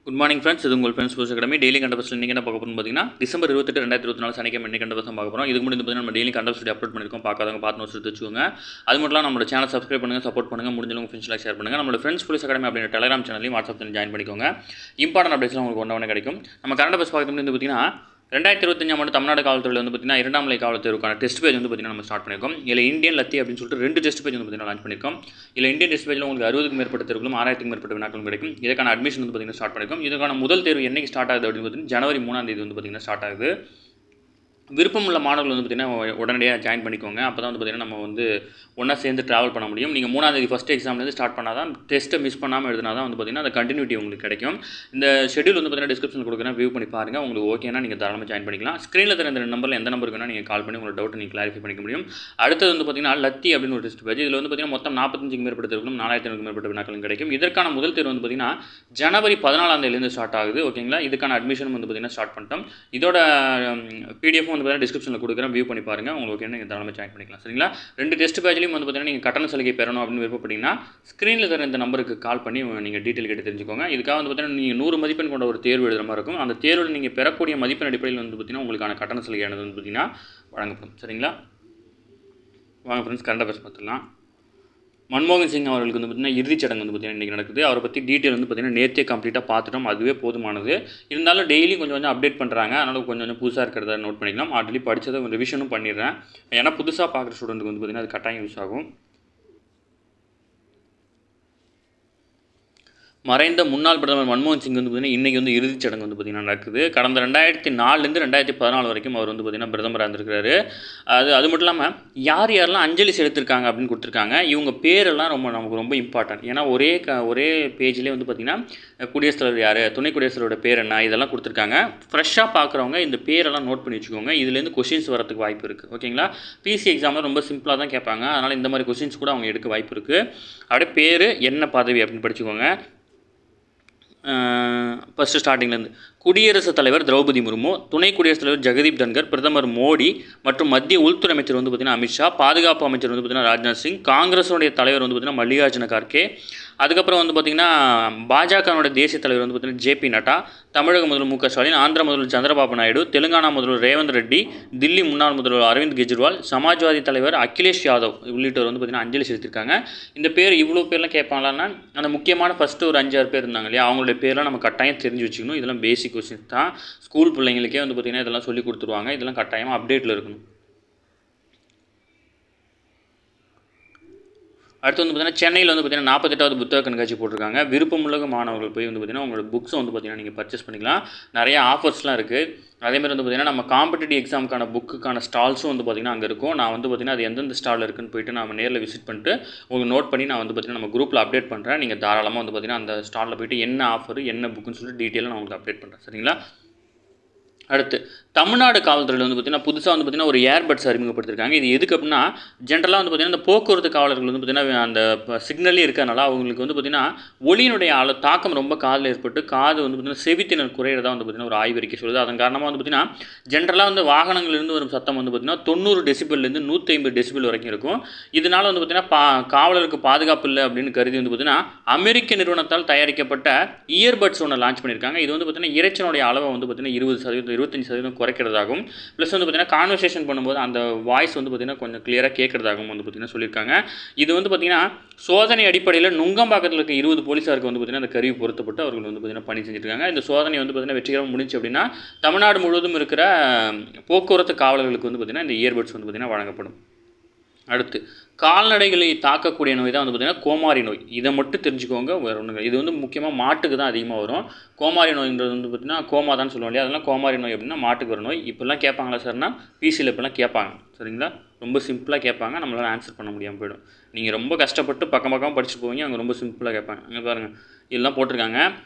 Good morning friends. இது உங்கள் friends sports academy. Daily கண்டபஸ்ட் இன்றைக்கி என்ன பார்க்க போகிறோம்னு பார்த்தீங்கன்னா டிசம்பர் 28 2024 சனிக்கிழமை இன்னைக்கு கண்டபஸ்ட் பார்க்க போகிறோம். இதுக்கு முன்னாடி பார்த்தீங்கன்னா நம்ம டெய்லி கண்டபஸ்ட் அப்லோட் பண்ணியிருக்கோம். பார்க்காதவங்க பார்த்து நோட்ஸ் எடுத்து வச்சுக்கோங்க. அது மட்டும் இல்லாமல் நம்மளோட சேனல் சப்ஸ்கிரைப் பண்ணுங்கள், சப்போர்ட் பண்ணுங்கள், முடிஞ்சவங்க ஃப்ரெண்ட்ஸ்லாம் ஷேர் பண்ணுங்கள். நம்மளோட ஃப்ரெண்ட்ஸ் ஸ்போர்ட்ஸ் அகாடமி அப்படின்ற டெலிகிராம் சேனலையும் வாட்ஸ்அப் சேனல் ஜாயின் பண்ணிக்கோங்க. இம்பார்ட்டன்ட் அப்டேட்ஸ்லாம் உங்களுக்கு ஒன்றே கிடைக்கும். நம்ம கண்டபஸ்ட் பார்க்கறது வந்து பார்த்தீங்கன்னா 2025 ஆண்டு தமிழ்நாடு காவல்துறையில் வந்து பார்த்தீங்கன்னா 2ஆம் நிலை காவல்துறைக்கான டெஸ்ட் பேஜ் வந்து பார்த்தீங்கன்னா நம்ம ஸ்டார்ட் பண்ணியிருக்கோம். இதில் இந்தியன் லத்தி அப்படின்னு சொல்லிட்டு 2 டெஸ்ட் பேஜ் வந்து பார்த்தீங்கன்னா லான்ச் பண்ணியிருக்கோம். இதில் இந்தியன் டெஸ்ட் பேஜில் உங்களுக்கு 60க்கும் மேற்பட்ட தேர்வுகளும் 1000க்கும் மேற்பட்ட வினாக்களும் கிடைக்கும். இதுக்கான அட்மிஷன் வந்து பார்த்தீங்கன்னா ஸ்டார்ட் பண்ணியிருக்கோம். இதுக்கான முதல் தேர்வு என்னைக்கு ஸ்டார்ட் ஆகுது அப்படின்னு பார்த்தீங்கன்னா ஜனவரி 3ஆம் தேதி வந்து பார்த்தீங்கன்னா ஸ்டார்ட் ஆகுது. விருப்பம் உள்ள மாணவர்கள் வந்து பார்த்திங்கன்னா உடனடியாக ஜாயின் பண்ணிக்கோங்க. அப்போ தான் வந்து பார்த்திங்கன்னா நம்ம வந்து ஒன்றா சேர்ந்து ட்ராவல் பண்ண முடியும். நீங்கள் 3ஆம் தேதி ஃபஸ்ட் எக்ஸாம்லேருந்து ஸ்டார்ட் பண்ணால் தான் டெஸ்ட்டை மிஸ் பண்ணாமல் எழுதினா தான் வந்து பார்த்திங்கன்னா அந்த கண்டினியூட்டி உங்களுக்கு கிடைக்கும். இந்த ஷெடியூல் வந்து பார்த்திங்கன்னா டிஸ்கிரிப்ஷனில் கொடுக்குறேன், வியூ பண்ணி பாருங்கள். உங்களுக்கு ஓகேனா நீங்கள் தாராளமாக ஜாயின் பண்ணிக்கலாம். ஸ்க்ரீனில் தர இந்த நம்பரில் எந்த நம்பருக்கு வேணால் நீங்கள் கால் பண்ணி உங்களோட டவுட்டை நீங்கள் கிளாரிஃபை பண்ணிக்க முடியும். அடுத்தது வந்து பார்த்திங்கன்னா லத்தி அப்படின்னு ஒரு டெஸ்ட் பேஜ். இதில் வந்து பார்த்திங்கன்னா மொத்தம் 45க்கும் மேற்பட்ட தேர்வுகளும் 4000க்கும் மேற்பட்ட வினாக்களும் கிடைக்கும். இதற்கான முதல் தேர்வு வந்து பார்த்திங்கன்னா ஜனவரி 14ஆம் தேதியிலேருந்து ஸ்டார்ட் ஆகுது. ஓகேங்களா? இதுக்கான அட்மிஷனும் வந்து பார்த்திங்கன்னா ஸ்டார்ட் பண்ணிட்டோம். இதோட பிடிஎஃப் வந்து பார்த்திங்கன்னா டிஸ்கிரிப்ஷனில் கொடுக்குறேன், வியூ பண்ணி பாருங்கள். உங்களுக்கு என்ன நீங்கள் தாராளமாக ஜாயின் பண்ணிக்கலாம். சரிங்களா? 2 டெஸ்ட் பேஜ்லையும் வந்து பார்த்தீங்கன்னா நீங்கள் கட்டண சலுகை பெறணும் அப்படின்னு விருப்பப்பட்டீங்கன்னா ஸ்க்ரீனில் தர இந்த நம்பருக்கு கால் பண்ணி நீங்கள் டீட்டெயில் கேட்டு தெரிஞ்சுக்கோங்க. இதுக்காக வந்து பார்த்தீங்கன்னா நீங்கள் 100 மதிப்பெண் கொண்ட ஒரு தேர்வு எழுதுற மாதிரி இருக்கும். அந்த தேர்வில் நீங்கள் பெறக்கூடிய மதிப்பெண் அடிப்படையில் வந்து பார்த்தீங்கன்னா உங்களுக்கான கட்டண சலுகையானது வந்து பார்த்தீங்கன்னா வழங்கப்படும். சரிங்களா? வாங்க ஃப்ரெண்ட்ஸ், கரண்ட் அஃபேர்ஸ் பார்த்துக்கலாம். மன்மோகன் சிங் அவர்களுக்கு வந்து பார்த்திங்கன்னா இறுதிச் சடங்கு வந்து பார்த்திங்கன்னா இன்றைக்கி நடக்குது. அவரை பற்றி டீட்டெயில் வந்து பார்த்திங்கன்னா நேற்றே கம்ப்ளீட்டாக பார்த்துட்டோம். அதுவே போதுமானது. இருந்தாலும் டெய்லி கொஞ்சம் அப்டேட் பண்ணுறாங்க. அதனால் கொஞ்சம் புதுசாக இருக்கிறத நோட் பண்ணிக்கலாம். ஆல்ரெடி படித்ததை ரிவிஷனும் பண்ணிடுறேன். ஏன்னா புதுசாக பார்க்குற ஸ்டூடெண்ட்டுக்கு வந்து பார்த்திங்கன்னா அது கட்டாயம் யூஸ் ஆகும். மறைந்த முன்னாள் பிரதமர் மன்மோகன் சிங் வந்து பார்த்திங்கன்னா இன்றைக்கி வந்து இறுதிச் சடங்கு வந்து பார்த்திங்கன்னா நடக்குது. கடந்த 2004லேருந்து 2014 வரைக்கும் அவர் வந்து பார்த்திங்கன்னா பிரதமராக இருந்திருக்கிறாரு. அது மட்டும் இல்லாமல் யாரெல்லாம் அஞ்சலி செலுத்திருக்காங்க அப்படின்னு கொடுத்துருக்காங்க. இவங்க பேரெல்லாம் நமக்கு ரொம்ப இம்பார்ட்டன்ட். ஏன்னா ஒரே பேஜ்லேயே வந்து பார்த்திங்கன்னா குடியரசுத் தலைவர் யார், துணை குடியரசுத் தலைவரோட பேர் என்ன, இதெல்லாம் கொடுத்துருக்காங்க. ஃப்ரெஷ்ஷாக பார்க்குறவங்க இந்த பேரெல்லாம் நோட் பண்ணி வச்சுக்கோங்க. இதுலேருந்து கொஷின்ஸ் வரதுக்கு வாய்ப்பு இருக்குது. ஓகேங்களா? பிசி எக்ஸாமில் ரொம்ப சிம்பிளாக தான் கேட்பாங்க. அதனால் இந்த மாதிரி கொஷின்ஸ் கூட அவங்க எடுக்க வாய்ப்பு இருக்குது. அப்படியே பேர் என்ன பதவி அப்படின்னு படிச்சுக்கோங்க. ஃபஸ்ட்டு ஸ்டார்டிங்லேருந்து குடியரசுத் தலைவர் திரௌபதி முர்மு, துணை குடியரசுத் தலைவர் ஜெகதீப் தன்கர், பிரதமர் மோடி மற்றும் மத்திய உள்துறை அமைச்சர் வந்து பார்த்திங்கன்னா அமித்ஷா, பாதுகாப்பு அமைச்சர் வந்து பார்த்திங்கன்னா ராஜ்நாத் சிங், காங்கிரஸுடைய தலைவர் வந்து பார்த்திங்கன்னா மல்லிகார்ஜுன கார்கே, அதுக்கப்புறம் வந்து பார்த்திங்கன்னா பாஜகனுடைய தேசிய தலைவர் வந்து பார்த்திங்கன்னா ஜேபி நட்டா, தமிழக முதல்வர் மு க ஸ்டாலின், ஆந்திர முதல்வர் சந்திரபாபு நாயுடு, தெலுங்கானா முதல்வர் ரேவந்த் ரெட்டி, தில்லி முன்னாள் முதல்வர் அரவிந்த் கெஜ்ரிவால், சமாஜ்வாதி தலைவர் அகிலேஷ் யாதவ் உள்ளிட்டோர் வந்து பார்த்திங்கன்னா அஞ்சலி செலுத்தியிருக்காங்க. இந்த பேர் இவ்வளோ பேர்லாம் கேட்பாங்களான்னா அந்த முக்கியமான ஃபஸ்ட்டு ஒரு 5-6 பேர் இருந்தாங்க இல்லையா, அவங்களுடைய பேர்லாம் நம்ம கட்டாயம் தெரிஞ்சு வச்சுக்கணும். இதெல்லாம் பேசிக் கொஸ்டின்ஸ் தான். ஸ்கூல் பிள்ளைங்களுக்கே வந்து பார்த்திங்கன்னா இதெல்லாம் சொல்லி கொடுத்துருவாங்க. இதெல்லாம் கட்டாயமாக அப்டேட்டில் இருக்கணும். அடுத்து வந்து பார்த்திங்கன்னா சென்னையில் வந்து பார்த்திங்கன்னா 48வது புத்தக கண்காட்சி போட்டிருக்காங்க. விருப்பமுள்ள மாணவர்கள் போய் வந்து பார்த்திங்கன்னா உங்களோட புக்ஸை வந்து பார்த்திங்கன்னா நீங்கள் பர்ச்சேஸ் பண்ணிக்கலாம். நிறைய ஆஃபர்ஸ்லாம் இருக்குது. அதேமாதிரி வந்து பார்த்திங்கன்னா நம்ம காம்படிட்டிவ் எக்ஸாமுக்கான புக்குக்கான ஸ்டால்ஸும் வந்து பார்த்திங்கன்னா அங்கே இருக்கும். நான் வந்து பார்த்திங்கன்னா அது எந்தெந்த ஸ்டாலில் இருக்குன்னு போய்ட்டு நம்ம நேரில் விசிட் பண்ணிட்டு உங்களுக்கு நோட் பண்ணி நான் வந்து பார்த்திங்கன்னா நம்ம குரூப்பில் அப்டேட் பண்ணுறேன். நீங்கள் தாராளமாக வந்து பார்த்திங்கன்னா அந்த ஸ்டாலில் போய்ட்டு என்ன ஆஃபர் என்ன புக்குன்னு சொல்லிட்டு டீட்டெயிலாக நான் உங்களுக்கு அப்டேட் பண்ணுறேன். சரிங்களா? அடுத்து தமிழ்நாடு காவல்துறையில் வந்து பார்த்திங்கன்னா புதுசாக வந்து பார்த்திங்கன்னா ஒரு ஏர்பட்ஸ் அறிமுகப்படுத்திருக்காங்க. இது எதுக்கு அப்படின்னா ஜென்ரலாக வந்து பார்த்திங்கன்னா இந்த போக்குவரத்து காவலர்கள் வந்து பார்த்திங்கன்னா அந்த சிக்னலே இருக்கிறனால அவங்களுக்கு வந்து பார்த்திங்கன்னா ஒளியினுடைய தாக்கம் ரொம்ப காதில் ஏற்பட்டு காது வந்து பார்த்திங்கன்னா செவித்தினர் குறையிறதா வந்து பார்த்திங்கன்னா ஒரு ஆய்வறிக்கை சொல்லுது. அதன் காரணமாக வந்து பார்த்திங்கன்னா ஜென்ரலாக வந்து வாகனங்களிலிருந்து வரும் சத்தம் வந்து பார்த்திங்கன்னா 90 டெசிபிள்லேருந்து 150 டெசிபிள் வரைக்கும் இருக்கும். இதனால் வந்து பார்த்திங்கன்னா காவலருக்கு பாதுகாப்பு இல்லை அப்படின்னு கருதி வந்து பார்த்திங்கன்னா அமெரிக்க நிறுவனத்தால் தயாரிக்கப்பட்ட இயர்பட்ஸ் ஒன்று லான்ச் பண்ணியிருக்காங்க. இது வந்து பார்த்திங்கன்னா இறைச்சனுடைய அளவை வந்து பார்த்திங்கன்னா 20% 25% குறைக்கிறதாகவும் ப்ளஸ் வந்து பார்த்திங்கன்னா கான்வர்சேஷன் பண்ணும்போது அந்த வாய்ஸ் வந்து பார்த்திங்கன்னா கொஞ்சம் கிளியராக கேட்குறதாகவும் வந்து பார்த்திங்கன்னா சொல்லியிருக்காங்க. இது வந்து பார்த்திங்கன்னா சோதனை அடிப்படையில் நுங்கம்பாக்கத்தில் இருக்க 20 போலீஸாருக்கு வந்து பார்த்திங்கன்னா அந்த கருவி பொருத்தப்பட்டு அவர்கள் வந்து பார்த்திங்கன்னா பணி செஞ்சுருக்காங்க. இந்த சோதனை வந்து பார்த்திங்கன்னா வெற்றிகரமாக முடிஞ்சு அப்படின்னா தமிழ்நாடு முழுவதும் இருக்கிற போக்குவரத்து காவலர்களுக்கு வந்து பார்த்திங்கன்னா இந்த இயர்பட்ஸ் வந்து பார்த்திங்கன்னா வழங்கப்படும். அடுத்து கால்நடைகளை தாக்கக்கூடிய நோய் தான் வந்து பார்த்திங்கன்னா கோமாரி நோய். இதை மட்டும் தெரிஞ்சுக்கோங்க. வேறு ஒன்றுங்க. இது வந்து முக்கியமாக மாட்டுக்கு தான் அதிகமாக வரும். கோமாரி நோய்ன்றது வந்து பார்த்திங்கன்னா கோமா தான் சொல்லுவோம் இல்லையா, அதெல்லாம் கோமாரி நோய் அப்படின்னா மாட்டுக்கு வர நோய். இப்போல்லாம் கேட்பாங்களா சார்னா பிசியில் இப்போல்லாம் கேட்பாங்க. சரிங்களா? ரொம்ப சிம்பிளாக கேட்பாங்க, நம்மளால் ஆன்சர் பண்ண முடியாமல் போயிடும். நீங்கள் ரொம்ப கஷ்டப்பட்டு பக்கம் படிச்சுட்டு போவீங்க, அவங்க ரொம்ப சிம்பிளாக கேட்பாங்க. அங்கே பாருங்கள், இதெல்லாம் போட்டிருக்காங்க.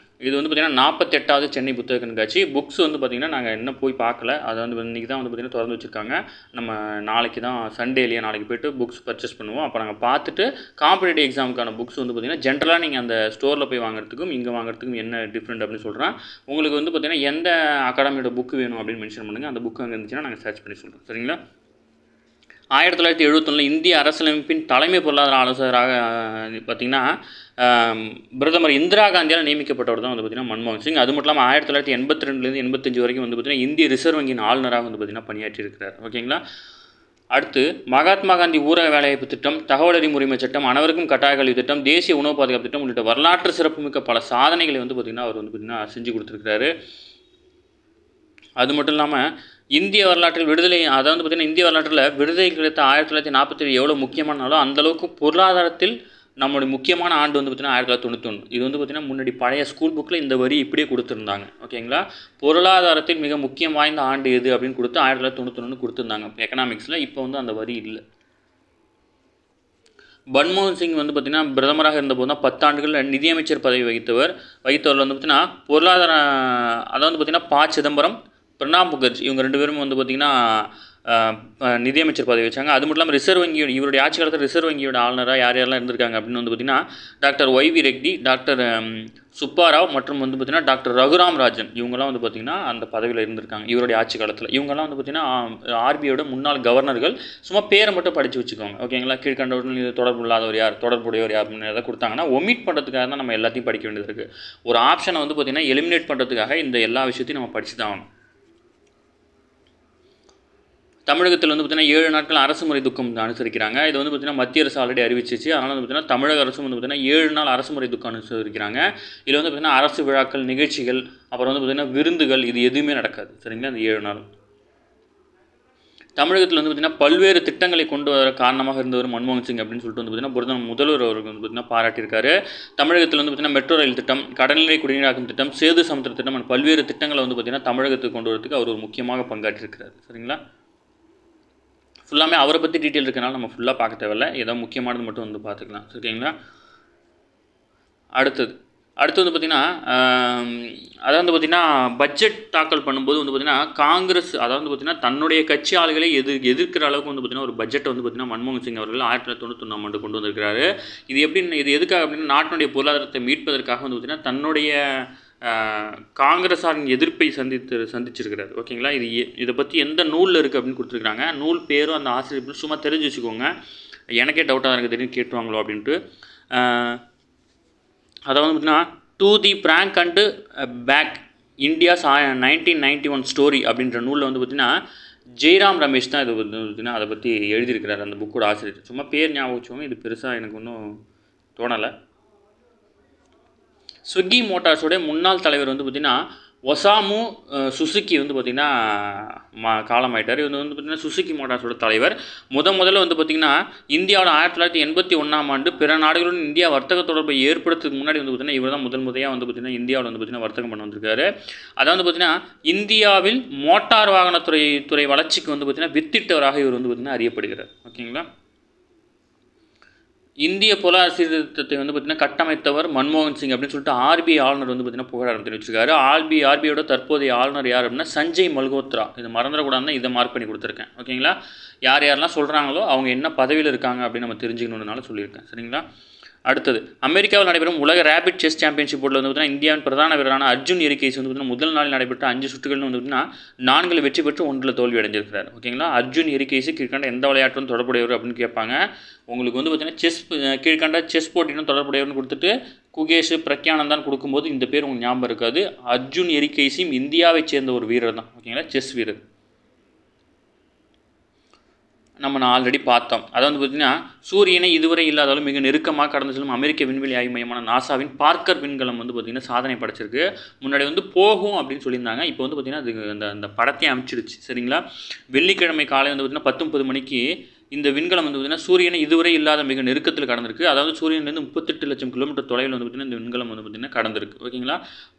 இது வந்து பார்த்திங்கன்னா 48வது சென்னை புத்தக கண்காட்சி. புக்ஸ் வந்து பார்த்திங்கன்னா நாங்கள் இன்னும் போய் பார்க்கல. அதை வந்து இன்றைக்கி தான் வந்து பார்த்திங்கன்னா திறந்து வச்சுருக்காங்க. நம்ம நாளைக்கு தான் சண்டே இல்லையா, நாளைக்கு போய்ட்டு புக்ஸ் பர்ச்சேஸ் பண்ணுவோம். அப்போ நாங்கள் பார்த்துட்டு காம்படிட்டிவ் எக்ஸாமுக்கான புக்ஸ் வந்து பார்த்திங்கன்னா ஜென்ரலாக நீங்கள் அந்த ஸ்டோரில் போய் வாங்குறதுக்கும் இங்கே வாங்குறதுக்கும் என்ன டிஃப்ரெண்ட் அப்படின்னு சொல்கிறேன். உங்களுக்கு வந்து பார்த்திங்கன்னா எந்த அகாடமியோட புக் வேணும் அப்படின்னு மென்ஷன் பண்ணுங்கள். அந்த புக் அங்கே இருந்துச்சுன்னா நாங்கள் சர்ச் பண்ணி சொல்கிறோம். சரிங்களா? 1971 இந்திய அரசியலமைப்பின் தலைமை பொருளாதார ஆலோசகராக பார்த்திங்கன்னா பிரதமர் இந்திரா காந்தியால் நியமிக்கப்பட்டவர் தான் வந்து பார்த்திங்கன்னா மன்மோகன் சிங். அது மட்டும் இல்லாமல் 1982 85 வரைக்கும் வந்து பார்த்திங்கன்னா இந்திய ரிசர்வ் வங்கியின் ஆளுநராக வந்து பார்த்திங்கன்னா பணியாற்றியிருக்கிறார். ஓகேங்களா. அடுத்து மகாத்மா காந்தி ஊரக வேலைவாய்ப்பு திட்டம், தகவல் அறியும் உரிமை சட்டம், அனைவருக்கும் கட்டாய கல்வி திட்டம், தேசிய உணவு பாதுகாப்பு திட்டம் உள்ளிட்ட வரலாற்று சிறப்புமிக்க பல சாதனைகளை வந்து பார்த்திங்கன்னா அவர் வந்து பார்த்திங்கன்னா செஞ்சு கொடுத்துருக்கிறாரு. அது மட்டும் இல்லாமல் இந்திய வரலாற்றில் விடுதலை, அதாவது வந்து பார்த்திங்கன்னா இந்திய வரலாற்றில் விடுதலை கிடைத்த 1947 எவ்வளோ முக்கியமானாலும் அந்தளவுக்கு பொருளாதாரத்தில் நம்மளுடைய முக்கியமான ஆண்டு வந்து பார்த்திங்கன்னா 1991. இது வந்து பார்த்திங்கன்னா முன்னாடி பழைய ஸ்கூல் புக்கில் இந்த வரி இப்படியே கொடுத்துருந்தாங்க. ஓகேங்களா. பொருளாதாரத்தில் மிக முக்கியம் வாய்ந்த ஆண்டு எது அப்படின்னு கொடுத்து 1991 கொடுத்துருந்தாங்க எக்கனாமிக்ஸில். இப்போ வந்து அந்த வரி இல்லை. மன்மோகன் சிங் வந்து பார்த்திங்கன்னா பிரதமராக இருந்தபோது தான் 10 ஆண்டுகளில் நிதியமைச்சர் பதவி வகித்தவர் வந்து பார்த்திங்கன்னா பொருளாதார, அதாவது வந்து பார்த்திங்கன்னா ப. சிதம்பரம், பிரணாப் முகர்ஜி இவங்க 2 பேரும் வந்து பார்த்திங்கன்னா நிதியமைச்சர் பதவி வச்சாங்க. அது மட்டும் இல்லாமல் ரிசர்வ் வங்கியோட இவருடைய ஆட்சி காலத்தில் ரிசர்வ் வங்கியோட ஆளுநராக யாரெல்லாம் இருந்திருக்காங்க அப்படின்னு வந்து பார்த்திங்கன்னா doctor YV Reddy, doctor Subbarao மற்றும் வந்து பார்த்திங்கன்னா டாக்டர் ரகுராம் ராஜன் இவங்கெல்லாம் வந்து பார்த்திங்கன்னா அந்த பதவியில் இருந்திருக்காங்க இவருடைய ஆட்சி காலத்தில். இவங்கெல்லாம் வந்து பார்த்திங்கன்னா ஆர்பிஐயோட முன்னாள் கவர்னர்கள். சும்மா பேரை மட்டும் படித்து வச்சுக்கோங்க. ஓகேங்களா. கீழ்கண்டவர்கள் இது தொடர்பு இல்லாதவர் யார், தொடர்புடையவர் யார் அப்படின்னு எதாவது கொடுத்தாங்கன்னா ஒமிட் பண்ணுறதுக்காக தான் நம்ம எல்லாத்தையும் படிக்க வேண்டியது இருக்குது. ஒரு ஆப்ஷனை வந்து பார்த்திங்கன்னா எலிமினேட் பண்ணுறதுக்காக இந்த எல்லா விஷயத்தையும் நம்ம படித்து தான் ஆகணும். தமிழகத்தில் வந்து பார்த்திங்கன்னா 7 நாட்கள் அரசு முறை துக்கம் அனுசரிக்கிறாங்க. இது வந்து பார்த்திங்கன்னா மத்திய அரசு ஆல்ரெடி அறிவிச்சிச்சு. அதனால் வந்து பார்த்திங்கன்னா தமிழக அரசும் வந்து பார்த்திங்கன்னா 7 நாள் அரசு முறை துக்கம் அனுசரிக்கிறாங்க. இதில் வந்து பார்த்திங்கன்னா அரசு விழாக்கள், நிகழ்ச்சிகள், அப்புறம் வந்து பார்த்திங்கன்னா விருந்துகள் இது எதுவுமே நடக்காது. சரிங்களா. அந்த 7 நாள் தமிழகத்தில் வந்து பார்த்திங்கன்னா பல்வேறு திட்டங்களை கொண்டு வர காரணமாக இருந்தவர் மன்மோகன் சிங் அப்படின்னு சொல்லிட்டு வந்து பார்த்திங்கன்னா முதல்வர் அவருக்கு வந்து பார்த்திங்கன்னா பாராட்டியிருக்காரு. தமிழகத்தில் வந்து பார்த்திங்கன்னா மெட்ரோ ரயில் திட்டம், கடல்நீரை குடிநீராக்கும் திட்டம், சேது சமுத்திர திட்டம், பல்வேறு திட்டங்களை வந்து பார்த்திங்கன்னா தமிழகத்துக்கு கொண்டு வரதுக்கு அவர் ஒரு முக்கியமாக பங்காற்றியிருக்கிறார். சரிங்களா. ஃபுல்லாமே அவரை பற்றி டீட்டெயில் இருக்கனால நம்ம ஃபுல்லாக பார்க்க தேவையில்லை. ஏதோ முக்கியமானது மட்டும் வந்து பார்த்துக்கலாம். சரிங்களா. அடுத்து வந்து பார்த்திங்கன்னா அதாவது வந்து பார்த்திங்கன்னா பட்ஜெட் தாக்கல் பண்ணும்போது வந்து பார்த்திங்கன்னா காங்கிரஸ், அதாவது வந்து பார்த்திங்கன்னா தன்னுடைய கட்சி ஆளுகளை எதிர்க்கிற அளவுக்கு வந்து பார்த்திங்கன்னா ஒரு பட்ஜெட்டை வந்து பார்த்திங்கன்னா மன்மோகன் சிங் அவர்கள் 1991 ஆண்டு கொண்டு வந்திருக்கிறாரு. இது எதுக்காக அப்படின்னா நாட்டினுடைய பொருளாதாரத்தை மீட்பதற்காக வந்து பார்த்திங்கன்னா தன்னுடைய காங்கிரஸாரின் எதிர்ப்பை சந்திச்சிருக்கிறார். ஓகேங்களா. இதை பற்றி எந்த நூலில் இருக்குது அப்படின்னு கொடுத்துருக்காங்க. நூல் பேரும் அந்த ஆசிரியர் சும்மா தெரிஞ்சு வச்சுக்கோங்க. எனக்கே டவுட்டாக இருக்குது, தெரியும் கேட்டுவாங்களோ அப்படின்ட்டு. அதாவது பார்த்திங்கன்னா to the brink and back India's 1991 story அப்படின்ற நூலில் வந்து பார்த்திங்கன்னா ஜெய்ராம் ரமேஷ் தான் இது வந்து பார்த்திங்கன்னா அதை பற்றி எழுதியிருக்கிறார் அந்த புக்கோட ஆசிரியர். சும்மா பேர் ஞாபகம் வச்சுக்கோங்க. இது பெருசாக எனக்கு ஒன்றும் தோணலை. ஸ்விக்கி மோட்டார்ஸோட முன்னாள் தலைவர் வந்து பார்த்திங்கன்னா ஒசாமு சுசுக்கி வந்து பார்த்திங்கன்னா காலமாயிட்டார். இவர் வந்து பார்த்திங்கன்னா சுசுக்கி மோட்டார்ஸோட தலைவர். முதல்ல வந்து பார்த்திங்கன்னா இந்தியாவோட 1981 ஆண்டு பிற நாடுகளுடன் இந்தியா வர்த்தக தொடர்பை ஏற்படுத்துறதுக்கு முன்னாடி வந்து பார்த்திங்கன்னா இவர் தான் முறையாக வந்து பார்த்திங்கன்னா இந்தியாவில் வந்து பார்த்திங்கன்னா வர்த்தகம் பண்ண வந்திருக்காரு. அதாவது பார்த்திங்கன்னா இந்தியாவில் மோட்டார் வாகனத்துறை வளர்ச்சிக்கு வந்து பார்த்திங்கன்னா வித்திட்டவராக இவர் வந்து பார்த்திங்கன்னா அறியப்படுகிறார். ஓகேங்களா. இந்திய பொருளாதார சீர்திருத்தத்தை வந்து பார்த்திங்கன்னா கட்டமைத்தவர் மன்மோகன் சிங் அப்படின்னு சொல்லிட்டு ஆர்பிஐ ஆளுநர் வந்து பார்த்திங்கன்னா புகழாரம் தெரிவிச்சிருக்காரு. ஆர்பிஐயோட தற்போதைய ஆளுநர் யார் அப்படின்னா சஞ்சய் மல்ஹோத்ரா. இதை மறந்துடக்கூடாதுன்னு இதை மார்க் பண்ணி கொடுத்துருக்கேன். ஓகேங்களா. யாரெல்லாம் சொல்கிறாங்களோ அவங்க என்ன பதவியில் இருக்காங்க அப்படின்னு நம்ம தெரிஞ்சுக்கணுன்றனால சொல்லியிருக்கேன். சரிங்களா. அடுத்தது அமெரிக்காவில் நடைபெறும் உலக ரேபிட் செஸ் சாம்பியன்ஷிப் போர்டில் வந்து பார்த்திங்கன்னா இந்தியாவின் பிரதான வீரரான அர்ஜுன் எரிகேசி வந்து பார்த்திங்கன்னா முதல் நாளில் நடைபெற்ற 5 சுற்றுகள் வந்து பார்த்திங்கன்னா 4 வெற்றி பெற்று 1 தோல்வி அடைஞ்சிருக்கிறார். ஓகேங்களா. அர்ஜுன் எரிகேசி கீழ்கண்ட எந்த விளையாட்டுடன் தொடர்புடையவர் அப்படின்னு கேட்பாங்க. உங்களுக்கு வந்து பார்த்திங்கன்னா கீழ்கண்ட செஸ் போட்டியும் தொடர்புடையவர்னு கொடுத்துட்டு குகேஷ் பிரக்யானந்தான் கொடுக்கும்போது இந்த பேர் உங்களுக்கு ஞாபகம் இருக்காது. அர்ஜுன் எரிகேசியும் இந்தியாவை சேர்ந்த ஒரு வீரர் தான். ஓகேங்களா. செஸ் வீரர் நம்ம ஆல்ரெடி பார்த்தோம். அதாவது பார்த்திங்கன்னா சூரியனை இதுவரை இல்லாதாலும் மிக நெருக்கமாக கடந்து செல்லும் அமெரிக்க விண்வெளி ஆய்வு மையமான நாசாவின் பார்க்கர் விண்கலம் வந்து பார்த்திங்கன்னா சாதனை படைச்சிருக்கு. முன்னாடி வந்து போகும் அப்படின்னு சொல்லியிருந்தாங்க. இப்போ வந்து பார்த்திங்கன்னா அதுக்கு அந்த படத்தையும் அமைச்சிடுச்சு. சரிங்களா. வெள்ளிக்கிழமை காலை வந்து பார்த்திங்கன்னா 10:30 மணிக்கு இந்த விண்கலம் வந்து பார்த்திங்கன்னா சூரியனை இதுவரை இல்லாத மிக நெருக்கத்தில் கடந்திருக்கு. அதாவது சூரியன்லேருந்து 38 லட்சம் கிலோமீட்டர் தொலைவில் வந்து பார்த்திங்கன்னா இந்த விண்கலம் வந்து பார்த்திங்கன்னா கடந்திருக்கு. ஓகேங்களா.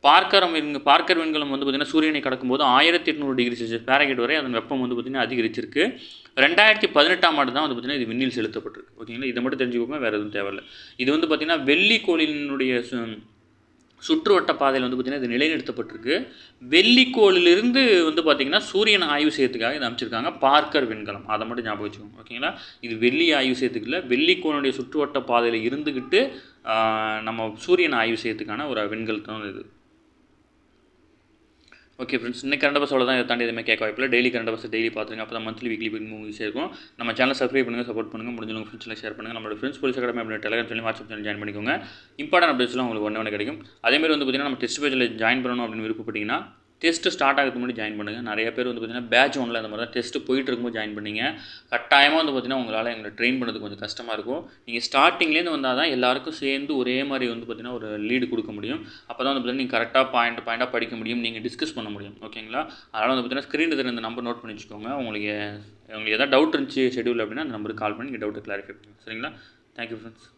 பார்க்கர் விண்கலம் வந்து பார்த்திங்கன்னா சூரியனை கடக்கும்போது 1800 டிகிரி செல்சியஸ் ஃபாரன்ஹீட் வரை அதன் வெப்பம் வந்து பார்த்திங்கன்னா அதிகரிச்சிருக்கு. 2018 ஆண்டு தான் வந்து பார்த்திங்கன்னா இது விண்ணில் செலுத்தப்பட்டிருக்கு. ஓகேங்களா. இதை மட்டும் தெரிஞ்சுக்கோங்க, வேறு எதுவும் தேவையில்லை. இது வந்து பார்த்திங்கன்னா வெள்ளிக்கோளினுடைய சுற்றுவட்ட பாதையில் வந்து பார்த்திங்கன்னா இது நிலைநிறுத்தப்பட்டிருக்கு. வெள்ளிக்கோளிலிருந்து வந்து பார்த்திங்கன்னா சூரியனை ஆய்வு செய்யறதுக்காக இதை அமைச்சிருக்காங்க பார்க்கர் விண்கலம். அதை மட்டும் ஞாபகம் வச்சுக்கோங்க. ஓகேங்களா. இது வெள்ளி ஆய்வு செய்யறதுக்கு இல்லை, வெள்ளிக்கோளுடைய சுற்றுவட்ட பாதையில் இருந்துக்கிட்டு நம்ம சூரியனை ஆய்வு செய்யறதுக்கான ஒரு விண்கலம் தான் இது. ஓகே ஃப்ரெண்ட்ஸ், இன்னைக்கு கரண்ட் அஃபேர்ஸ் தான். இதை தாண்டி எதுவுமே கேட்க வாய்ப்பில்லை. டெய்லி கரண்ட் அஃபேர்ஸ் டெய்லி பார்த்துருங்க. அப்போ தான் மந்த்லி வீக்லி மூவிஸ் இருக்கும். நம்ம சேனல் சப்ஸ்கிரைப் பண்ணுங்கள், சப்போர்ட் பண்ணுங்கள். முடிஞ்சவங்க ஃப்ரெண்ட்ஸ்லாம் ஷேர் பண்ணுங்கள். நம்மளோட ஃப்ரெண்ட்ஸ் போலீஸ் அகாடமி அப்படின்ற Telegram channel, WhatsApp channel join பண்ணிக்கோங்க. இம்பார்ட்டன்ட் அப்டேட்ஸ்லாம் உங்களுக்கு ஒன்று கிடைக்கும். அதேமாதிரி வந்து பார்த்தீங்கன்னா நம்ம டெஸ்ட் பேஜில் ஜாயின் பண்ணணும் அப்படின்னு விருப்பப்பட்டீங்கன்னா டெஸ்ட்டு ஸ்டார்ட் ஆகிறதுக்கு முன்னாடி ஜாயின் பண்ணுங்கள். நிறைய பேர் வந்து பார்த்தீங்கன்னா பேட்ச் ஒன்றில் அந்த மாதிரி தான் டெஸ்ட்டு போயிட்டு இருக்கும்போது ஜாயின் பண்ணிங்க. கட்டாயமாக வந்து பார்த்தீங்கன்னா உங்களால் எங்களை ட்ரெயின் பண்ணுறதுக்கு கொஞ்சம் கஷ்டமாக இருக்கும். நீங்கள் ஸ்டார்டிங்லேருந்து வந்தால் தான் எல்லாருக்கும் சேர்ந்து ஒரே மாதிரி வந்து பார்த்தீங்கன்னா ஒரு லீடு கொடுக்க முடியும். அப்போ தான் வந்து பார்த்தீங்கன்னா நீங்கள் கரெக்டாக பாயிண்டாக படிக்க முடியும், நீங்கள் டிஸ்கஸ் பண்ண முடியும். ஓகேங்களா? அதனால் வந்து பார்த்தீங்கன்னா ஸ்க்ரீன் இருக்கிற இந்த நம்பர் நோட் பண்ணி வச்சுக்கோங்க. உங்களுக்கு எதாவது டவுட் இருந்துச்சு ஷெடியூல் அப்படின்னா அந்த நம்பருக்கு கால் பண்ணி நீங்கள் டவுட்டை கிளாரிஃபை பண்ணுங்கள். சரிங்களா? Thank you friends.